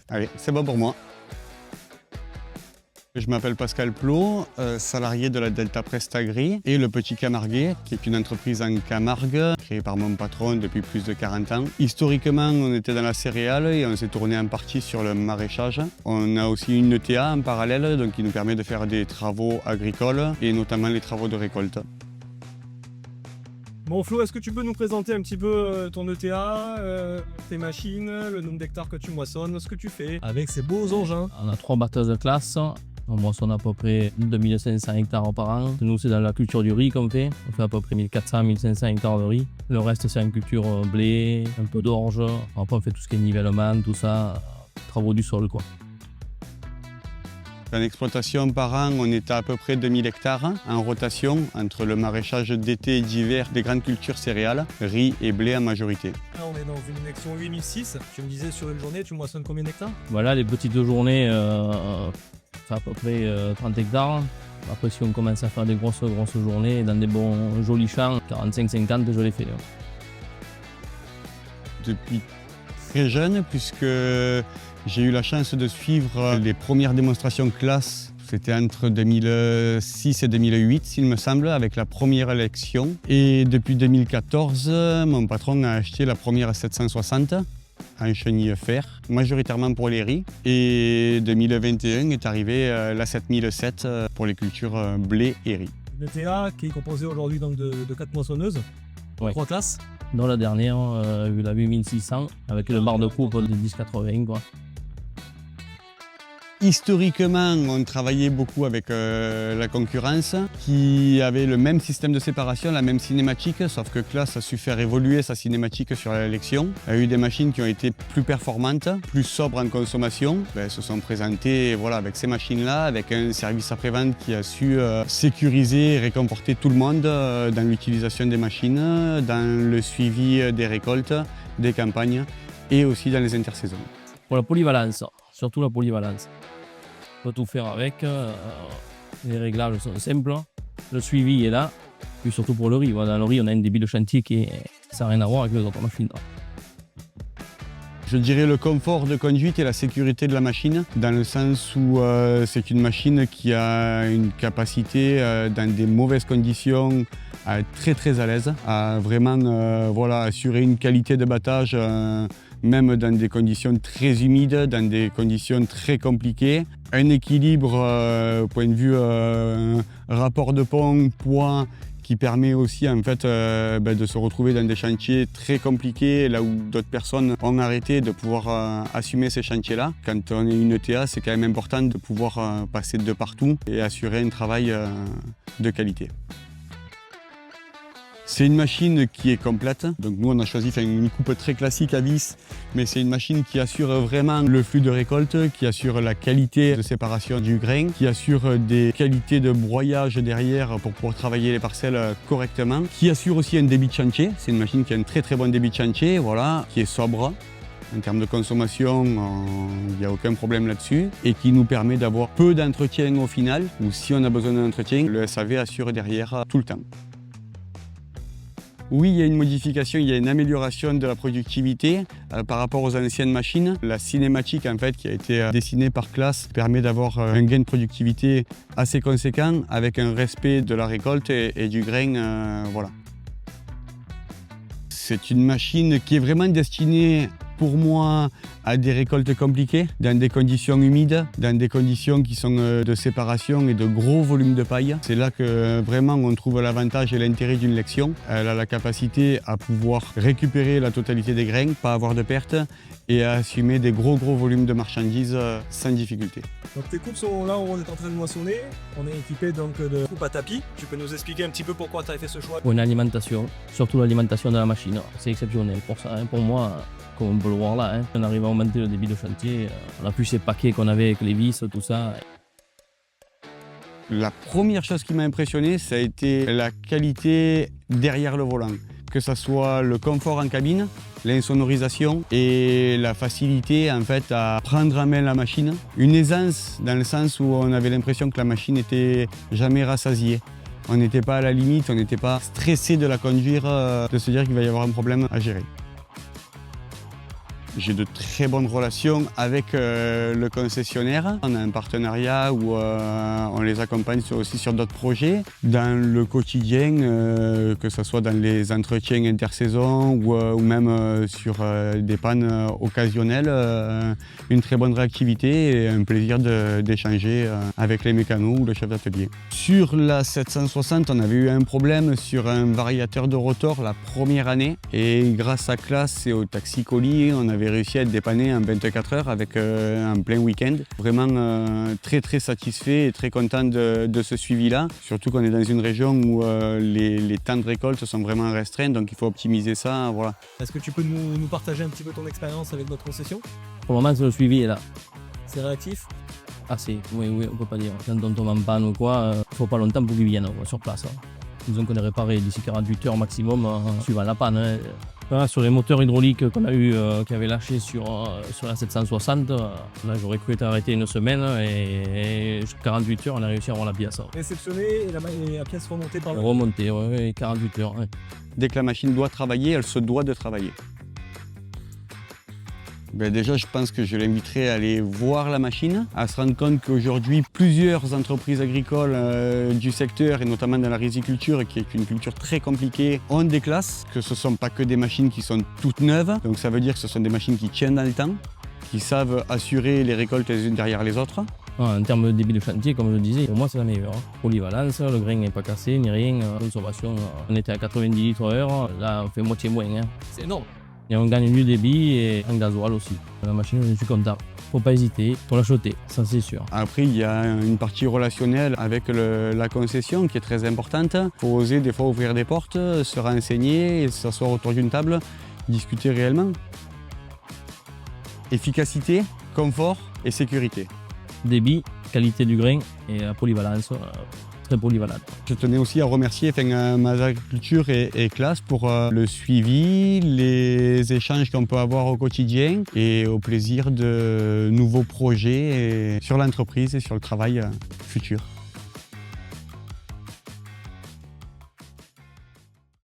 Allez, c'est bon pour moi. Je m'appelle Pascal Plot, salarié de la Delta Prestagri et Le Petit Camarguais, qui est une entreprise en Camargue, créée par mon patron depuis plus de 40 ans. Historiquement, on était dans la céréale et on s'est tourné en partie sur le maraîchage. On a aussi une ETA en parallèle, donc qui nous permet de faire des travaux agricoles et notamment les travaux de récolte. Bon Flo, est-ce que tu peux nous présenter un petit peu ton ETA, tes machines, le nombre d'hectares que tu moissonnes, ce que tu fais avec ces beaux engins? On a 3 batteuses de classe. On moissonne à peu près 2500 hectares par an. Nous, c'est dans la culture du riz qu'on fait. On fait à peu près 1400-1500 hectares de riz. Le reste, c'est en culture blé, un peu d'orge. Après, on fait tout ce qui est nivellement, tout ça, travaux du sol, quoi. En exploitation par an, on est à peu près 2000 hectares en rotation entre le maraîchage d'été et d'hiver des grandes cultures céréales, riz et blé en majorité. Là, on est dans une section 8006. Tu me disais sur une journée, tu moissonnes combien d'hectares? Voilà, les petites journées, ça fait à peu près 30 hectares. Après, si on commence à faire des grosses journées, dans des bons jolis champs, 45-50, je les fais. Depuis très jeune, puisque j'ai eu la chance de suivre les premières démonstrations classe. C'était entre 2006 et 2008, s'il me semble, avec la première élection. Et depuis 2014, mon patron a acheté la première 760 en chenille fer, majoritairement pour les riz. Et 2021 est arrivé la 7007 pour les cultures blé et riz. Une ETA qui est composée aujourd'hui donc de 4 moissonneuses, Ouais. 3 classes. Dans la dernière, eu la 8600 avec le bar de coupe de 1080, quoi. Historiquement, on travaillait beaucoup avec la concurrence qui avait le même système de séparation, la même cinématique, sauf que Claas a su faire évoluer sa cinématique sur l'élection. Il y a eu des machines qui ont été plus performantes, plus sobres en consommation. Elles se sont présentées voilà, avec ces machines-là, avec un service après-vente qui a su sécuriser et réconforter tout le monde dans l'utilisation des machines, dans le suivi des récoltes, des campagnes et aussi dans les intersaisons. Pour la polyvalence, surtout la polyvalence. On peut tout faire avec, les réglages sont simples, le suivi est là, puis surtout pour le riz. Voilà, dans le riz, on a un débit de chantier ça n'a rien à voir avec les autres machines. Je dirais le confort de conduite et la sécurité de la machine, dans le sens où c'est une machine qui a une capacité dans des mauvaises conditions à être très à l'aise, à vraiment voilà, assurer une qualité de battage même dans des conditions très humides, dans des conditions très compliquées. Un équilibre au point de vue rapport de pont, poids, qui permet aussi en fait, de se retrouver dans des chantiers très compliqués, là où d'autres personnes ont arrêté de pouvoir assumer ces chantiers-là. Quand on est une ETA, c'est quand même important de pouvoir passer de partout et assurer un travail de qualité. C'est une machine qui est complète. Donc nous, on a choisi une coupe très classique à vis, mais c'est une machine qui assure vraiment le flux de récolte, qui assure la qualité de séparation du grain, qui assure des qualités de broyage derrière pour pouvoir travailler les parcelles correctement, qui assure aussi un débit de chantier. C'est une machine qui a un très bon débit de chantier, voilà, qui est sobre. En termes de consommation, il n'y a aucun problème là-dessus et qui nous permet d'avoir peu d'entretien au final, ou si on a besoin d'entretien, le SAV assure derrière tout le temps. Oui, il y a une modification, il y a une amélioration de la productivité par rapport aux anciennes machines. La cinématique en fait, qui a été dessinée par Claas permet d'avoir un gain de productivité assez conséquent avec un respect de la récolte et du grain. Voilà. C'est une machine qui est vraiment destinée pour moi à des récoltes compliquées, dans des conditions humides, dans des conditions qui sont de séparation et de gros volumes de paille. C'est là que vraiment on trouve l'avantage et l'intérêt d'une lection. Elle a la capacité à pouvoir récupérer la totalité des grains, pas avoir de pertes et à assumer des gros volumes de marchandises sans difficulté. Donc tes coupes sont là où on est en train de moissonner. On est équipé donc de coupes à tapis. Tu peux nous expliquer un petit peu pourquoi tu as fait ce choix? Pour une alimentation, surtout l'alimentation de la machine, c'est exceptionnel. Pour ça, pour moi, comme on peut le voir là, on arrive à augmenter le débit de chantier. On a plus ces paquets qu'on avait avec les vis, tout ça. La première chose qui m'a impressionné, ça a été la qualité derrière le volant. Que ce soit le confort en cabine, l'insonorisation et la facilité en fait, à prendre en main la machine. Une aisance dans le sens où on avait l'impression que la machine n'était jamais rassasiée. On n'était pas à la limite, on n'était pas stressé de la conduire, de se dire qu'il va y avoir un problème à gérer. J'ai de très bonnes relations avec le concessionnaire. On a un partenariat où on les accompagne aussi sur d'autres projets. Dans le quotidien, que ce soit dans les entretiens intersaison ou même sur des pannes occasionnelles, une très bonne réactivité et un plaisir d'échanger avec les mécanos ou le chef d'atelier. Sur la 760, on avait eu un problème sur un variateur de rotor la première année et grâce à Classe et au taxi colis, on avait réussi à être dépanné en 24 heures avec un plein week-end. Vraiment très satisfait et très content de ce suivi-là. Surtout qu'on est dans une région où les temps de récolte sont vraiment restreints, donc il faut optimiser ça. Voilà. Est-ce que tu peux nous partager un petit peu ton expérience avec notre concession? Pour le moment, le suivi est là. C'est réactif? Assez, oui, on peut pas dire. Quand on tombe en panne ou quoi, faut pas longtemps pour qu'ils viennent sur place. Disons qu'on est réparé d'ici 48 heures maximum, suivant la panne. Voilà, sur les moteurs hydrauliques qu'on a eu, qui avaient lâché sur la 760, là j'aurais cru être arrêté une semaine et 48 heures on a réussi à avoir la pièce. Réceptionné et la pièce remontée par le... Remonté, ouais, 48 heures. Ouais. Dès que la machine doit travailler, elle se doit de travailler. Déjà, je pense que je l'inviterai à aller voir la machine, à se rendre compte qu'aujourd'hui, plusieurs entreprises agricoles du secteur, et notamment dans la riziculture, qui est une culture très compliquée, ont des classes, que ce ne sont pas que des machines qui sont toutes neuves, donc ça veut dire que ce sont des machines qui tiennent dans le temps, qui savent assurer les récoltes les unes derrière les autres. En termes de débit de chantier, comme je le disais, pour moi c'est la meilleure. Polyvalence, le grain n'est pas cassé ni rien. Consommation, on était à 90 litres heure, là on fait moitié moins. C'est énorme. Et on gagne du débit et un gasoil aussi. La machine, je suis content. Faut pas hésiter, faut l'acheter, ça c'est sûr. Après, il y a une partie relationnelle avec la concession qui est très importante. Il faut oser des fois ouvrir des portes, se renseigner, s'asseoir autour d'une table, discuter réellement. Efficacité, confort et sécurité. Débit, qualité du grain et la polyvalence. Très polyvalente. Je tenais aussi à remercier Mazagriculture et Classe pour le suivi, les échanges qu'on peut avoir au quotidien et au plaisir de nouveaux projets sur l'entreprise et sur le travail futur.